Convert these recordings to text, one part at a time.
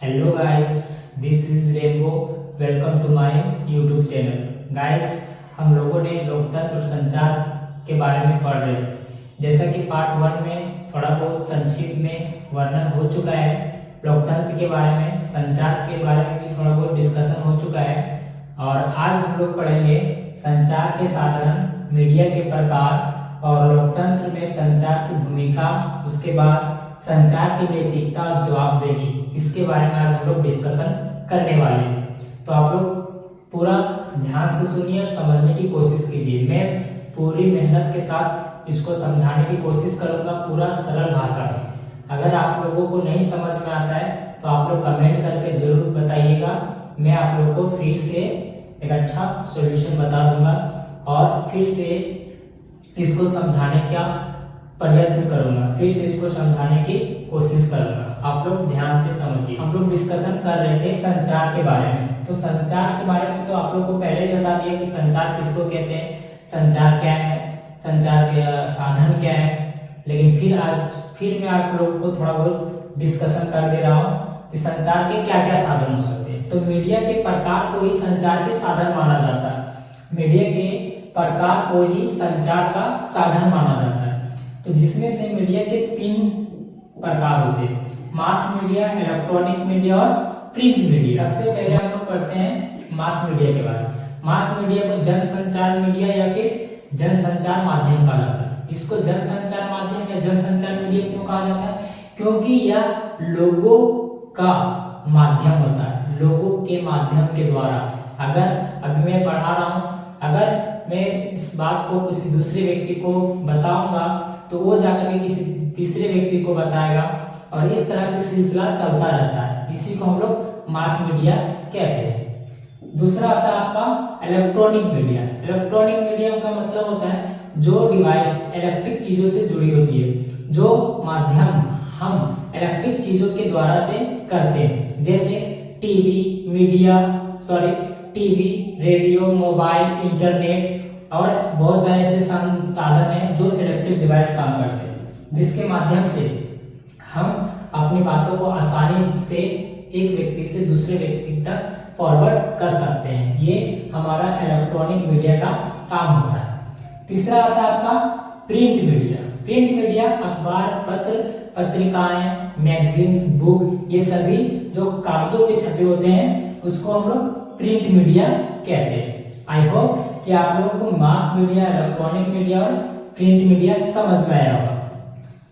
Hello guys, this is Rainbow. Welcome to my YouTube channel. Guys, हम लोगों ने लोकतंत्र और संचार के बारे में पढ़ रहे थे। जैसा कि पार्ट 1 में थोड़ा बहुत संक्षिप्त में वर्णन हो चुका है लोकतंत्र के बारे में, संचार के बारे में भी थोड़ा बहुत डिस्कशन हो चुका है। और आज हम लोग पढ़ेंगे संचार के साधन, मीडिया के प्रकार और लोकतंत्र में संचार की भूमिका, उसके बाद संचार की नैतिकता और जवाबदेही। इसके बारे में आज हम लोग डिस्कशन करने वाले हैं। तो आप लोग पूरा ध्यान से सुनिए और समझने की कोशिश कीजिए। मैं पूरी मेहनत के साथ इसको समझाने की कोशिश करूंगा पूरा सरल भाषा में। अगर आप लोगों को नहीं समझ में आता है तो आप लोग कमेंट करके जरूर बताइएगा। मैं आप लोगों को फिर से एक अच्छा सॉल्यूशन बता दूंगा और फिर से इसको समझाने का प्रयत्न करूंगा, फिर से इसको समझाने की कोशिश करूंगा। आप लोग ध्यान से समझिए। हम लोग डिस्कशन कर रहे थे संचार के बारे में। तो संचार के बारे में तो आप लोग को पहले ही बता दिया कि संचार किसको कहते हैं, संचार क्या है, संचार के साधन क्या है। लेकिन फिर मैं आप लोगों को थोड़ा बहुत डिस्कशन कर दे रहा हूँ कि संचार के क्या क्या साधन हो सकते हैं। तो मीडिया के प्रकार को ही संचार के साधन माना जाता है। मीडिया के प्रकार को ही संचार का साधन माना जाता है। तो जिसमें से मीडिया के 3 प्रकार होते हैं: मास मीडिया, इलेक्ट्रॉनिक मीडिया और प्रिंट मीडिया। सबसे पहले हम लोग पढ़ते हैं मास मीडिया के बारे में। मास मीडिया को जनसंचार मीडिया या फिर जनसंचार माध्यम कहा जाता है। इसको जनसंचार माध्यम या जनसंचार मीडिया क्यों कहा जाता है? क्योंकि यह लोगों का माध्यम होता है। लोगों के माध्यम के द्वारा, अगर अभी मैं पढ़ा रहा हूँ, अगर मैं इस बात को किसी दूसरे व्यक्ति को बताऊंगा तो वो जाकर के किसी तीसरे व्यक्ति को बताएगा और इस तरह से सिलसिला चलता रहता है। इसी को हम लोग मास मीडिया कहते हैं। दूसरा आता है आपका इलेक्ट्रॉनिक मीडिया। इलेक्ट्रॉनिक मीडिया का मतलब होता है जो डिवाइस इलेक्ट्रिक चीजों से जुड़ी होती है, जो माध्यम हम इलेक्ट्रिक चीजों के द्वारा से करते हैं, जैसे टीवी, रेडियो, मोबाइल, इंटरनेट और बहुत सारे ऐसे साधन हैं जो इलेक्ट्रिक डिवाइस काम करते हैं, जिसके माध्यम से हम अपनी बातों को आसानी से एक व्यक्ति से दूसरे व्यक्ति तक फॉरवर्ड कर सकते हैं। ये हमारा इलेक्ट्रॉनिक मीडिया का काम होता है। तीसरा आता है आपका प्रिंट मीडिया। प्रिंट मीडिया अखबार, पत्र, पत्रिकाएं, मैगजीन्स, बुक, ये सभी जो कागजों पे छपे होते हैं उसको हम लोग प्रिंट मीडिया कहते हैं। आई होप कि आप लोगों को मास मीडिया, इलेक्ट्रॉनिक मीडिया और प्रिंट मीडिया समझ में आया होगा।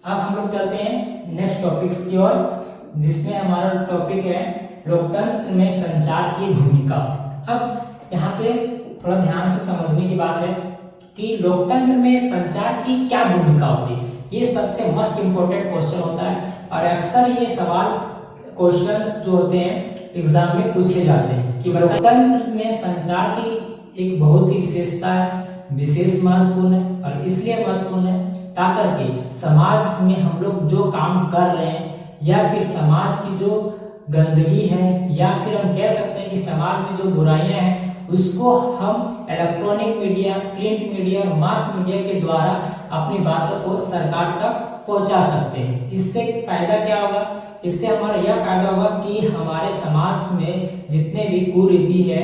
अब हम लोग चलते हैं नेक्स्ट टॉपिक्स की ओर, जिसमें हमारा टॉपिक है लोकतंत्र में संचार की भूमिका। अब यहाँ पे थोड़ा ध्यान से समझने की बात है कि लोकतंत्र में संचार की क्या भूमिका होती है। ये सबसे मोस्ट इम्पोर्टेंट क्वेश्चन होता है और अक्सर ये सवाल क्वेश्चंस जो होते हैं एग्जाम में पूछे जाते हैं कि लोकतंत्र में संचार की एक बहुत ही विशेषता है, विशेष महत्वपूर्ण है और इसलिए महत्वपूर्ण है ताकि समाज में हम लोग जो काम कर रहे हैं या फिर समाज की जो गंदगी है या फिर हम कह सकते हैं कि समाज में जो बुराइयां हैं उसको हम इलेक्ट्रॉनिक मीडिया, प्रिंट मीडिया और मास मीडिया के द्वारा अपनी बातों को सरकार तक पहुंचा सकते हैं। इससे फायदा क्या होगा? इससे हमारा यह फायदा होगा कि हमारे समाज में जितने भी कुरीति है,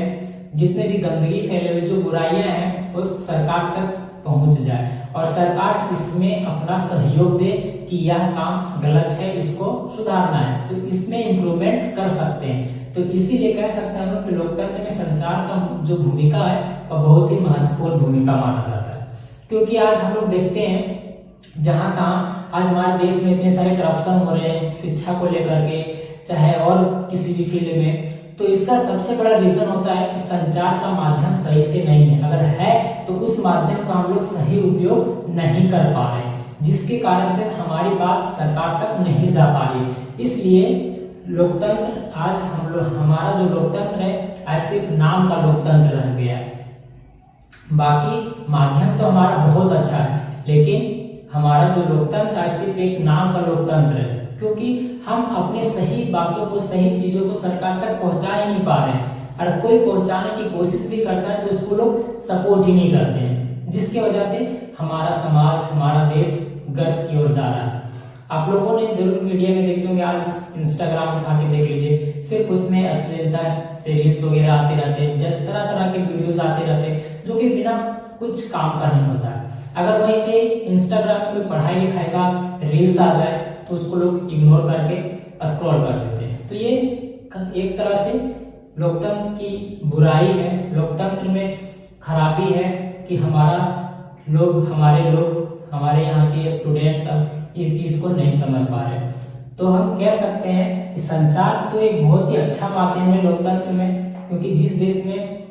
जितने भी गंदगी फैले हुए जो बुराइयां हैं वो सरकार तक पहुंच जाए और सरकार इसमें अपना सहयोग दे कि यह काम गलत है, इसको सुधारना है, तो इसमें इम्प्रूवमेंट कर सकते हैं। तो इसीलिए कह सकते हैं हम लोग कि लोकतंत्र में संचार का जो भूमिका है वह बहुत ही महत्वपूर्ण भूमिका माना जाता है। क्योंकि आज हम लोग देखते हैं जहाँ तहाँ आज हमारे देश में इतने सारे करप्शन हो रहे हैं, शिक्षा को लेकर के चाहे और किसी भी फील्ड में, तो इसका सबसे बड़ा रीजन होता है कि संचार का माध्यम सही से नहीं है। अगर है तो उस माध्यम का हम लोग सही उपयोग नहीं कर पा रहे हैं, जिसके कारण से हमारी बात सरकार तक नहीं जा पा रही। इसलिए लोकतंत्र आज हमारा जो लोकतंत्र है आज सिर्फ नाम का लोकतंत्र रह गया है। बाकी माध्यम तो हमारा बहुत अच्छा है, लेकिन हमारा जो लोकतंत्र है सिर्फ एक नाम का लोकतंत्र है, क्योंकि हम अपने सही बातों को, सही चीजों को सरकार तक पहुंचा ही नहीं पा रहे हैं। और कोई पहुंचाने की कोशिश भी करता है तो उसको लोग सपोर्ट ही नहीं करते हैं, जिसकी वजह से हमारा समाज, हमारा देश गर्त की ओर जा रहा है। आप लोगों ने जरूर मीडिया में देखते होंगे, आज इंस्टाग्राम उठा के देख लीजिए, सिर्फ उसमें अश्लीलता से रील्स वगैरह आते रहते हैं, तरह तरह के वीडियोस आते रहते हैं जो कि बिना कुछ काम का नहीं होता है। अगर वहीं पे इंस्टाग्राम में कोई पढ़ाई लिखाई का रील्स आ जाए तो उसको लोग इग्नोर करके स्क्रॉल कर देते हैं। तो ये एक तरह से लोकतंत्र की बुराई है, लोकतंत्र में खराबी है कि हमारे लोग हमारे यहाँ के स्टूडेंट्स सब ये चीज को नहीं समझ पा रहे। तो हम कह सकते हैं कि संचार तो एक बहुत ही अच्छा माध्यम है लोकतंत्र में, क्योंकि जिस देश में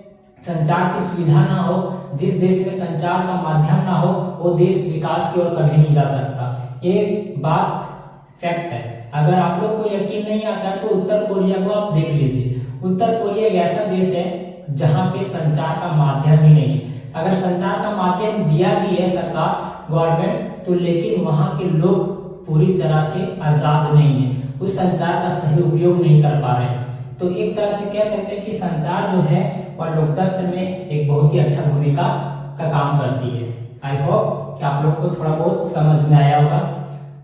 संचार की सुविधा ना हो, जिस देश में संचार का माध्यम ना हो, वो देश विकास की ओर कभी नहीं जा सकता। ये बात फैक्ट है। अगर आप लोग को यकीन नहीं आता है तो उत्तर कोरिया को आप देख लीजिए। उत्तर कोरिया एक ऐसा देश है जहां पे संचार का माध्यम ही नहीं है। अगर संचार का माध्यम दिया भी है सरकार गवर्नमेंट तो, लेकिन वहां के लोग पूरी तरह से आजाद नहीं है, उस संचार का सही उपयोग नहीं कर पा रहे। तो एक तरह से कह सकते हैं कि संचार जो है वह लोकतंत्र में एक बहुत ही अच्छा भूमिका का काम करती है। आई होप कि आप लोगों को थोड़ा बहुत समझ में आया होगा,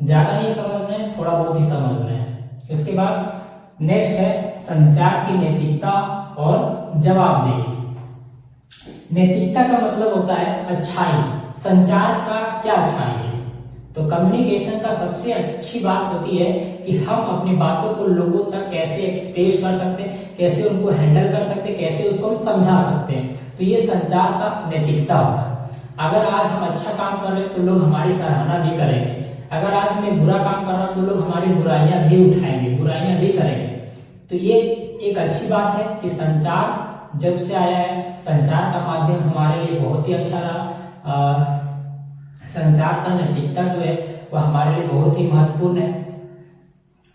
ज्यादा नहीं समझना है, थोड़ा बहुत ही समझना है। उसके बाद नेक्स्ट है संचार की नैतिकता और जवाबदेही। नैतिकता का मतलब होता है अच्छाई। संचार का क्या अच्छाई है? तो कम्युनिकेशन का सबसे अच्छी बात होती है कि हम अपनी बातों को लोगों तक कैसे एक्सप्रेस कर सकते हैं, कैसे उनको हैंडल कर सकते हैं, कैसे उसको हम समझा सकते हैं। तो ये संचार का नैतिकता होता है। अगर आज हम अच्छा काम कर रहे हैं तो लोग हमारी सराहना भी करेंगे। अगर आज मैं बुरा काम कर रहा हूं तो लोग हमारी बुराइयां भी उठाएंगे, बुराइयां भी करेंगे। तो ये एक अच्छी बात है कि संचार जब से आया है, संचार का माध्यम हमारे लिए बहुत ही अच्छा रहा। संचार का नैतिकता जो है वह हमारे लिए बहुत ही महत्वपूर्ण है।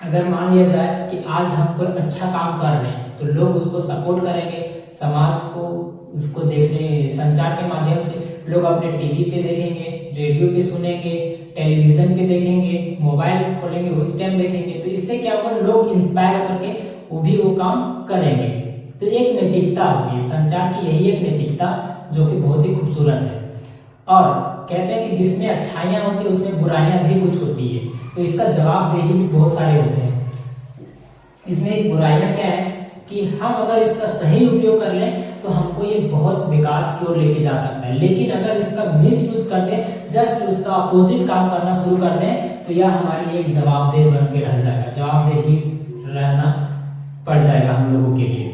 अगर मान लिया जाए कि आज हम कोई अच्छा काम कर रहे हैं तो लोग उसको सपोर्ट करेंगे, समाज को उसको देखने, संचार के माध्यम से लोग अपने टीवी पे देखेंगे, रेडियो पे सुनेंगे, टेलीविजन पे देखेंगे, मोबाइल खोलेंगे उस टाइम देखेंगे। तो इससे क्या होगा, लोग इंस्पायर करके वो काम करेंगे। तो एक नैतिकता होती है संचार की, यही एक नैतिकता जो कि बहुत ही खूबसूरत है। और कहते हैं कि जिसमें अच्छाइयां होती है उसमें बुराइयां भी कुछ होती है, तो इसका जवाबदेही भी बहुत सारे होते हैं। इसमें बुराइयां क्या है कि हम अगर इसका सही उपयोग कर लें तो हमको ये बहुत विकास की ओर लेके जा सकता है, लेकिन अगर इसका मिस यूज कर दें, जस्ट उसका अपोजिट काम करना शुरू कर दें, तो यह हमारे लिए एक जवाबदेह बन के रह जाएगा, जवाबदेही रहना पड़ जाएगा हम लोगों के लिए।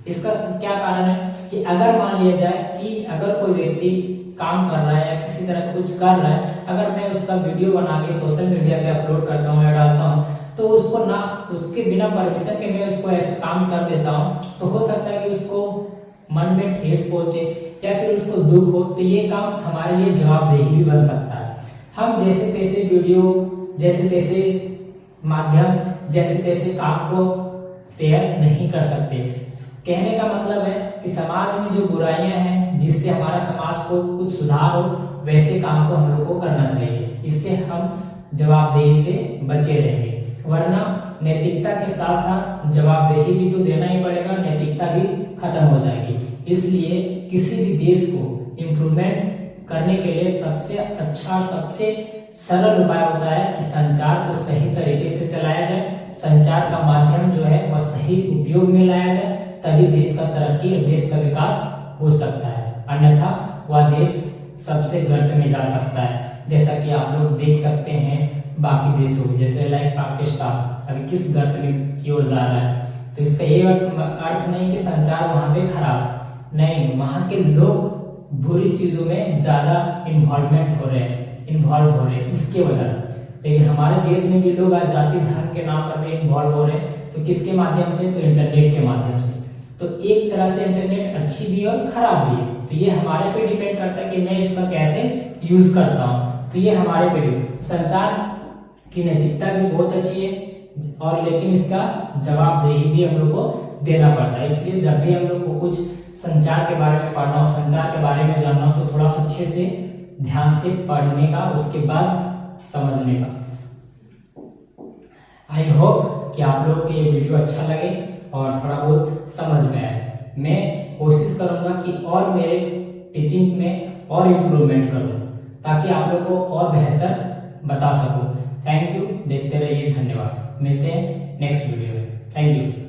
इसका क्या कारण है कि अगर मान लिया जाए कि अगर कोई व्यक्ति काम कर रहा है या किसी तरह का कुछ कर रहा है, अगर मैं उसका वीडियो बना के सोशल मीडिया पे अपलोड करता हूँ या डालता हूँ, तो उसको ना उसके बिना परमिशन के मैं उसको ऐसा काम कर देता हूँ, तो हो सकता है कि उसको मन में ठेस पहुंचे या फिर उसको दुख हो। तो ये काम हमारे लिए जवाबदेही भी बन सकता है। हम जैसे तैसे वीडियो, जैसे तैसे माध्यम, जैसे तैसे काम को शेयर नहीं कर सकते। कहने का मतलब है कि समाज में जो बुराइयां हैं, जिससे हमारा समाज को कुछ सुधार हो, वैसे काम को हम लोग को करना चाहिए। इससे हम जवाबदेही से बचे रहेंगे, वरना नैतिकता के साथ साथ जवाबदेही भी तो देना ही पड़ेगा, नैतिकता भी खत्म हो जाएगी। इसलिए किसी भी देश को इम्प्रूवमेंट करने के लिए सबसे अच्छा, सबसे सरल उपाय होता है कि संचार को सही तरीके से चलाया जाए, संचार का माध्यम जो है वह सही उपयोग में लाया जाए, तभी देश का तरक्की और देश का विकास हो सकता है। अन्यथा वह देश सबसे गर्त में जा सकता है। जैसा कि आप लोग देख सकते हैं बाकी देशों, जैसे लाइक पाकिस्तान अभी किस गर्त में की ओर जा रहा है। तो इसका ये अर्थ नहीं कि संचार वहां पे खराब, नहीं, वहां के लोग बुरी चीजों में ज्यादा इन्वॉल्व हो रहे हैं इसके वजह से। लेकिन हमारे देश में भी लोग आज जाति धर्म के नाम पर भी इन्वॉल्व हो रहे हैं। तो किसके माध्यम से? तो इंटरनेट के माध्यम से। तो एक तरह से इंटरनेट अच्छी भी है और खराब भी है। तो ये हमारे पे डिपेंड करता है कि मैं इसका कैसे यूज करता हूँ। तो ये हमारे पे संचार की नैतिकता भी बहुत अच्छी है, और लेकिन इसका जवाबदेही भी हम लोग को देना पड़ता है। इसलिए जब भी हम लोग को कुछ संचार के बारे में पढ़ना हो, संचार के बारे में जानना हो, तो थोड़ा अच्छे से ध्यान से पढ़ने का, उसके बाद समझने का। आई होप कि आप लोगों को ये वीडियो अच्छा लगे और थोड़ा बहुत समझ में आए। मैं कोशिश करूंगा कि और मेरे टीचिंग में और इम्प्रूवमेंट करूं, ताकि आप लोगों को और बेहतर बता सकूं, थैंक यू, देखते रहिए, धन्यवाद। मिलते हैं नेक्स्ट वीडियो में। Thank you.